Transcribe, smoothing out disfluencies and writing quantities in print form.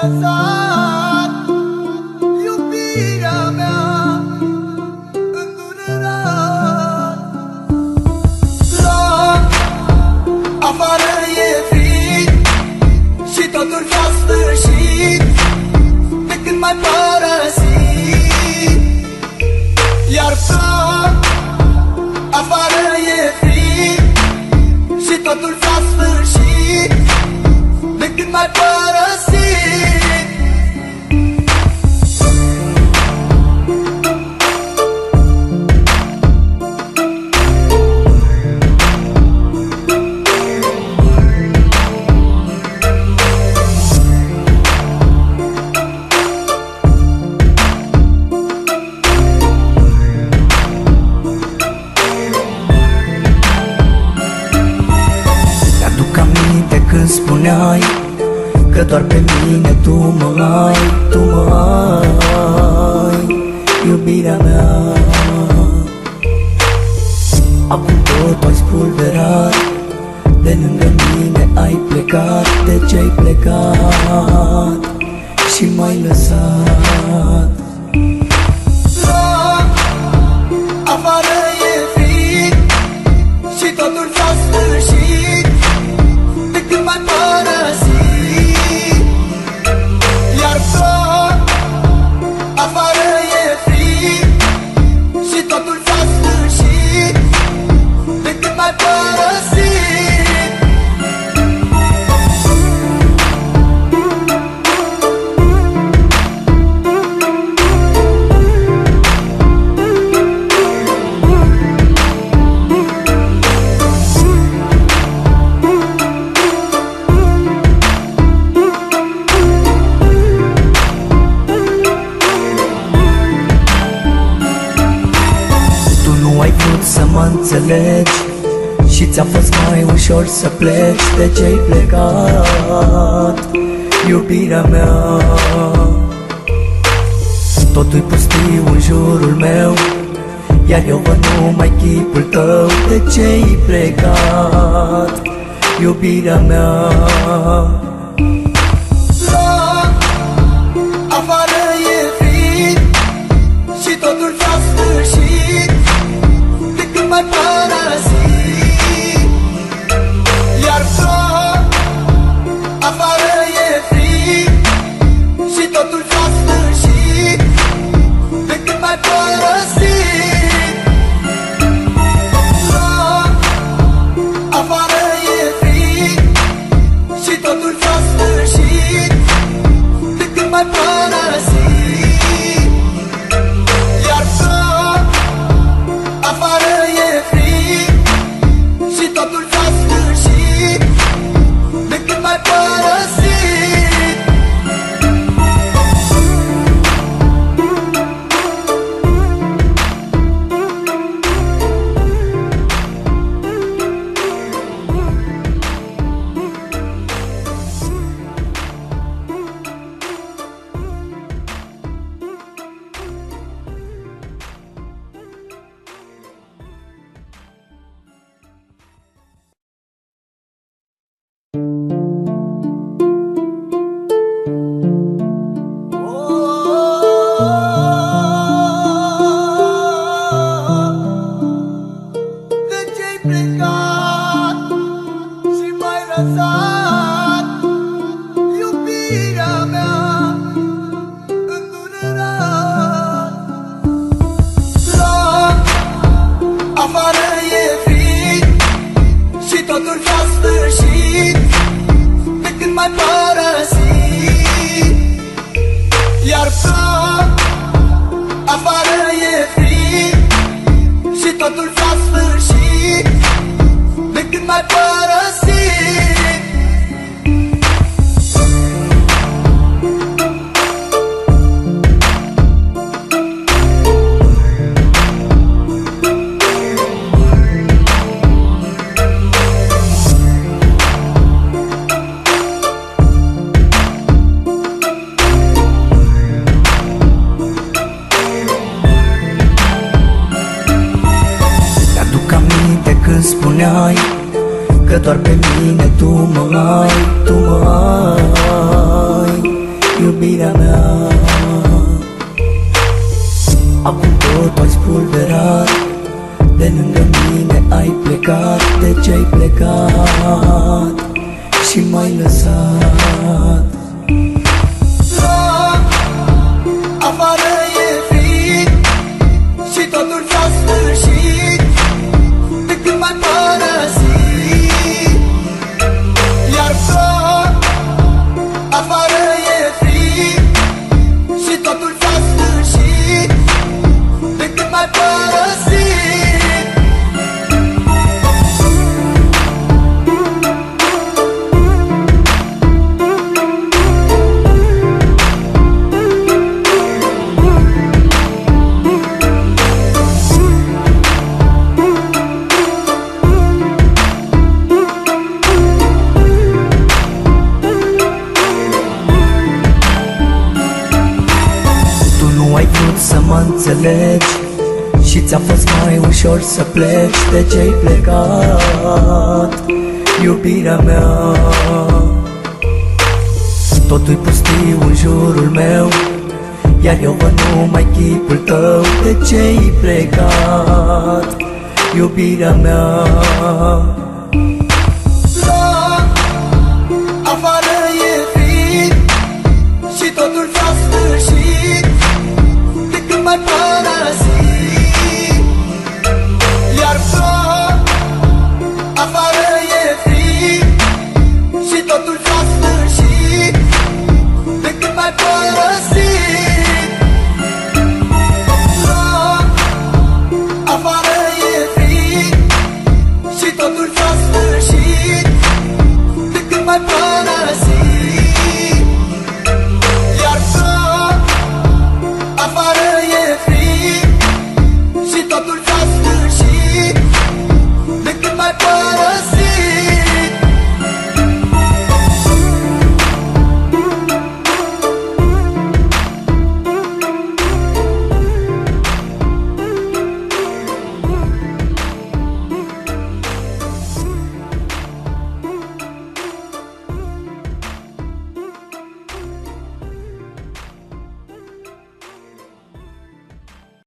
lăsat iubirea mea îndurerat. La afară e frig și totul s-a sfârșit de când m-ai părăsit. Iar afară e frig și totul s-a sfârșit de când m-ai părăsit. Când spuneai că doar pe mine tu mă ai, tu mă ai, iubirea mea. Acum tot ai spulberat, de lângă mine ai plecat. De ce ai plecat și m-ai lăsat? Afară e frig și totul s-a sfârșit de când m-ai părăsit. Iar afară e frig și totul s-a sfârșit de când m-ai părăsit. Să mă înțelegi și ți-a fost mai ușor să pleci. De ce-ai plecat, iubirea mea? Totul-i pustiu în jurul meu, iar eu văd numai chipul tău. De ce-ai plecat, iubirea mea? Afară e frig și totul s-a sfârșit de când m-ai părăsit. Iar afară e frig și totul s-a sfârșit de când m-ai părăsit. Afară e frig și totul s-a sfârșit de când m-ai părăsit. Iar afară e frig și totul s-a sfârșit de când m-ai părăsit. Plecat și m-ai lăsat iubirea mea îndurerat. Afară e frig și totul s-a sfârșit de când m-ai părăsit. Iar afară e frig și totul s-a sfârșit de când m-ai părăsit. Când spuneai că doar pe mine tu mă ai, tu mă ai, ce-ai plecat și m-ai lăsat. Afară e frig și totul s-a sfârșit de când m-ai părăsit. Iar afară e frig și totul s-a sfârșit de când m-ai părăsit. Ai vrut să mă înțelegi și ți-a fost mai ușor să pleci. De ce-ai plecat, iubirea mea? Totul-i pustiu în jurul meu, iar eu văd numai chipul tău. De ce-ai plecat, iubirea mea?